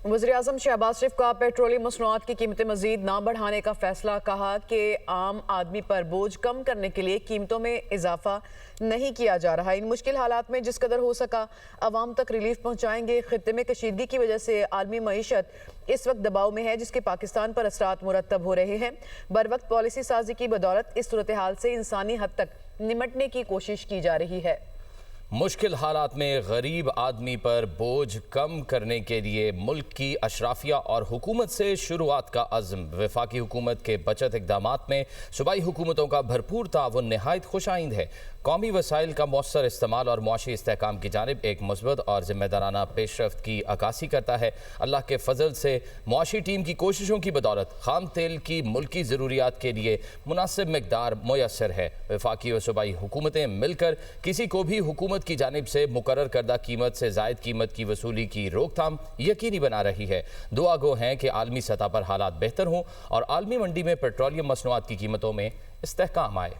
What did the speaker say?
वज़ीर-ए-आज़म शहबाज शरीफ का पेट्रोलियम मसनूआत की कीमतें मज़ीद ना बढ़ाने का फैसला। कहा कि आम आदमी पर बोझ कम करने के लिए कीमतों में इजाफा नहीं किया जा रहा। इन मुश्किल हालात में जिस कदर हो सका आवाम तक रिलीफ पहुँचाएंगे। खित्ते में कशीदगी की वजह से आलमी मईशत इस वक्त दबाव में है, जिसके पाकिस्तान पर असरात मुरतब हो रहे हैं। बर वक्त पॉलिसी साजी की बदौलत इस सूरत हाल से इंसानी हद तक निमटने की कोशिश की जा रही है। मुश्किल हालात में गरीब आदमी पर बोझ कम करने के लिए मुल्क की अशराफिया और हुकूमत से शुरुआत का अज़्म। वफाकी हुकूमत के बचत इक़दामात में सूबाई हुकूमतों का भरपूर ताउन निहायत खुशाइंद है। कौमी वसाइल का मौसर इस्तेमाल और मुआशी इस्तेहकाम की जानिब एक मुस्बत और ज़िम्मेदाराना पेशरफ्त की अक्कासी करता है। अल्लाह के फजल से मुआशी टीम की कोशिशों की बदौलत खाम तेल की मुल्की ज़रूरियात के लिए मुनासिब मिकदार मुयस्सर है। वफाकी व सूबाई हुकूमतें मिलकर किसी को भी हुकूमत की जानिब से मुकर्रर करदा कीमत से ज़ायद कीमत की वसूली की रोकथाम यकीनी बना रही है। दुआ गो हैं कि आलमी सतह पर हालात बेहतर हों और आलमी मंडी में पेट्रोलियम मसनूआत की कीमतों में इस्तेहकाम आए।